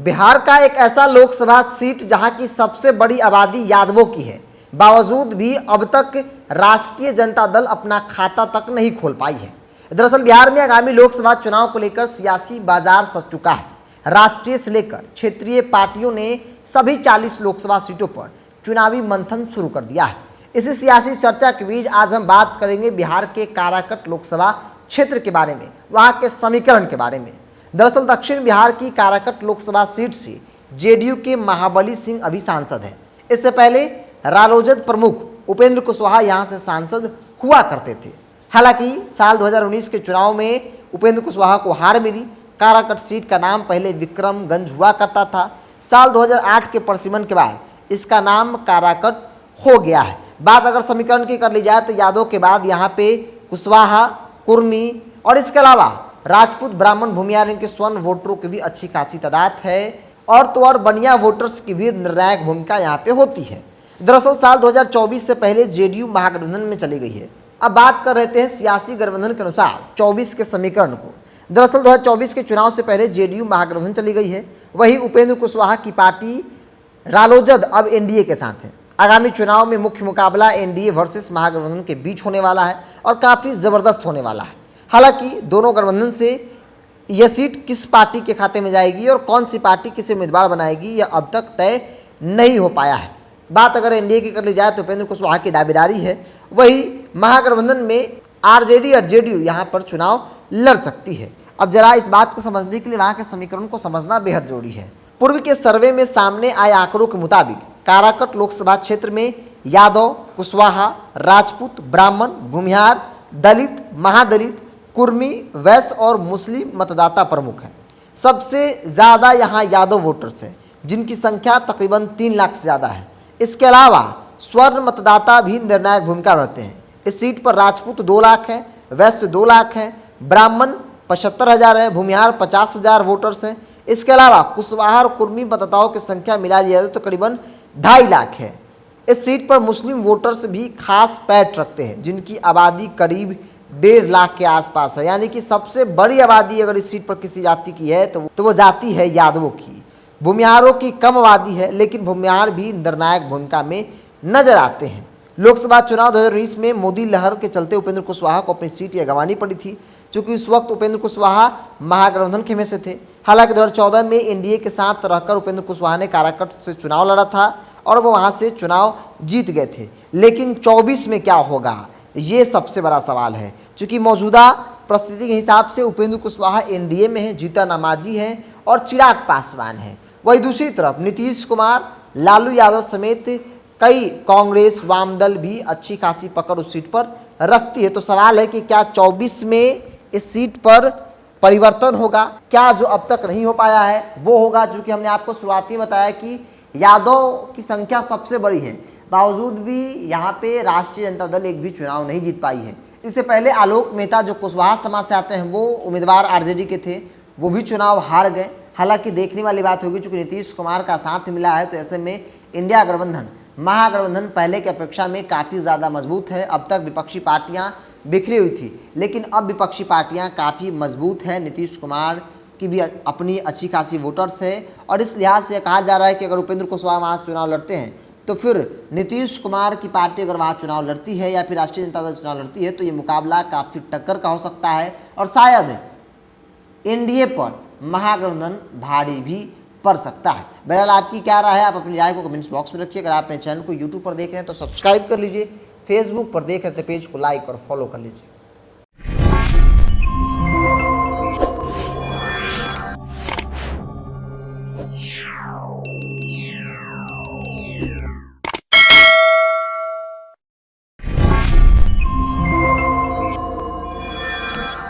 बिहार का एक ऐसा लोकसभा सीट जहां की सबसे बड़ी आबादी यादवों की है, बावजूद भी अब तक राष्ट्रीय जनता दल अपना खाता तक नहीं खोल पाई है। दरअसल बिहार में आगामी लोकसभा चुनाव को लेकर सियासी बाजार सज चुका है। राष्ट्रीय से लेकर क्षेत्रीय पार्टियों ने सभी 40 लोकसभा सीटों पर चुनावी मंथन शुरू कर दिया है। इसी सियासी चर्चा के बीच आज हम बात करेंगे बिहार के काराकट लोकसभा क्षेत्र के बारे में, वहां के समीकरण के बारे में। दरअसल दक्षिण बिहार की काराकट लोकसभा सीट से जेडीयू के महाबली सिंह अभी सांसद हैं। इससे पहले रालोजद प्रमुख उपेंद्र कुशवाहा यहां से सांसद हुआ करते थे। हालांकि साल 2019 के चुनाव में उपेंद्र कुशवाहा को हार मिली। काराकट सीट का नाम पहले विक्रमगंज हुआ करता था। साल 2008 के परिसीमन के बाद इसका नाम काराकट हो गया है। बात अगर समीकरण की कर ली जाए तो यादव के बाद यहाँ पे कुशवाहा, कुर्मी और इसके अलावा राजपूत, ब्राह्मण, भूमियार, इनके स्वर्ण वोटरों की भी अच्छी खासी तादाद है और तो और बनिया वोटर्स की भी निर्णायक भूमिका यहाँ पे होती है। दरअसल साल 2024 से पहले जेडीयू महागठबंधन में चली गई है। अब बात कर रहे हैं सियासी गठबंधन के अनुसार 24 के समीकरण को। दरअसल 2024 के चुनाव से पहले जेडीयू महागठबंधन चली गई है। वही उपेंद्र कुशवाहा की पार्टी रालोजद अब एनडीए के साथ है। आगामी चुनाव में मुख्य मुकाबला एनडीए वर्सेस महागठबंधन के बीच होने वाला है और काफ़ी ज़बरदस्त होने वाला है। हालांकि दोनों गठबंधन से यह सीट किस पार्टी के खाते में जाएगी और कौन सी पार्टी किसे उम्मीदवार बनाएगी, यह अब तक तय नहीं हो पाया है। बात अगर एनडीए की कर ली जाए तो उपेंद्र कुशवाहा की दावेदारी है। वही महागठबंधन में आरजेडी और जेडीयू यहाँ पर चुनाव लड़ सकती है। अब जरा इस बात को समझने के लिए वहाँ के समीकरण को समझना बेहद जरूरी है। पूर्व के सर्वे में सामने आए आंकड़ों के मुताबिक काराकट लोकसभा क्षेत्र में यादव, कुशवाहा, राजपूत, ब्राह्मण, भूमिहार, दलित, महादलित, कुर्मी, वैश्य और मुस्लिम मतदाता प्रमुख हैं। सबसे ज़्यादा यहाँ यादव वोटर्स हैं, जिनकी संख्या तकरीबन 3 लाख से ज़्यादा है। इसके अलावा स्वर्ण मतदाता भी निर्णायक भूमिका रहते हैं। इस सीट पर राजपूत 2 लाख हैं, वैश्य 2 लाख हैं, ब्राह्मण 75,000 है, भूमिहार 50,000 वोटर्स हैं। इसके अलावा कुशवाहा और कुर्मी मतदाताओं की संख्या मिला लिया जाए तो तकरीबन 2.5 लाख है। इस सीट पर मुस्लिम वोटर्स भी खास पैठ रखते हैं, जिनकी आबादी करीब 1.5 लाख के आसपास है। यानी कि सबसे बड़ी आबादी अगर इस सीट पर किसी जाति की है तो वो जाति है यादवों की। भूमिहारों की कम आबादी है, लेकिन भूमिहार भी निर्णायक भूमिका में नजर आते हैं। लोकसभा चुनाव 2019 में मोदी लहर के चलते उपेंद्र कुशवाहा को अपनी सीट यह गंवानी पड़ी थी, क्योंकि उस वक्त उपेंद्र कुशवाहा महागठबंधन के में से थे। हालांकि 2014 में एनडीए के साथ रहकर उपेंद्र कुशवाहा ने काराकट से चुनाव लड़ा था और वो वहाँ से चुनाव जीत गए थे। लेकिन 24 में क्या होगा, ये सबसे बड़ा सवाल है। चूँकि मौजूदा परिस्थिति के हिसाब से उपेंद्र कुशवाहा एनडीए में है, जीतन नामाजी हैं और चिराग पासवान हैं। वही दूसरी तरफ नीतीश कुमार, लालू यादव समेत कई कांग्रेस, वामदल भी अच्छी खासी पकड़ उस सीट पर रखती है। तो सवाल है कि क्या 24 में इस सीट पर परिवर्तन होगा? क्या जो अब तक नहीं हो पाया है वो होगा? चूँकि हमने आपको शुरुआती में बताया कि यादव की संख्या सबसे बड़ी है, बावजूद भी यहाँ पे राष्ट्रीय जनता दल एक भी चुनाव नहीं जीत पाई है। इससे पहले आलोक मेहता जो कुशवाहा समाज से आते हैं, वो उम्मीदवार आरजेडी के थे, वो भी चुनाव हार गए। हालांकि देखने वाली बात होगी, चूँकि नीतीश कुमार का साथ मिला है, तो ऐसे में इंडिया गठबंधन, महागठबंधन पहले की अपेक्षा में काफ़ी ज़्यादा मजबूत है। अब तक विपक्षी पार्टियां बिखरी हुई थी, लेकिन अब विपक्षी पार्टियां काफ़ी मजबूत हैं। नीतीश कुमार की भी अपनी अच्छी खासी वोटर्स है और इस लिहाज से कहा जा रहा है कि अगर उपेंद्र कुशवाहा वहाँ चुनाव लड़ते हैं तो फिर नीतीश कुमार की पार्टी अगर वहाँ चुनाव लड़ती है या फिर राष्ट्रीय जनता दल चुनाव लड़ती है तो ये मुकाबला काफ़ी टक्कर का हो सकता है और शायद एनडीए पर महागठबंधन भारी भी पड़ सकता है। बहरहाल आपकी क्या राय है, आप अपनी राय को कमेंट्स बॉक्स में रखिए। अगर आप मेरे चैनल को यूट्यूब पर देख रहे हैं तो सब्सक्राइब कर लीजिए, फेसबुक पर देख रहे हैं तो पेज को लाइक और फॉलो कर लीजिए।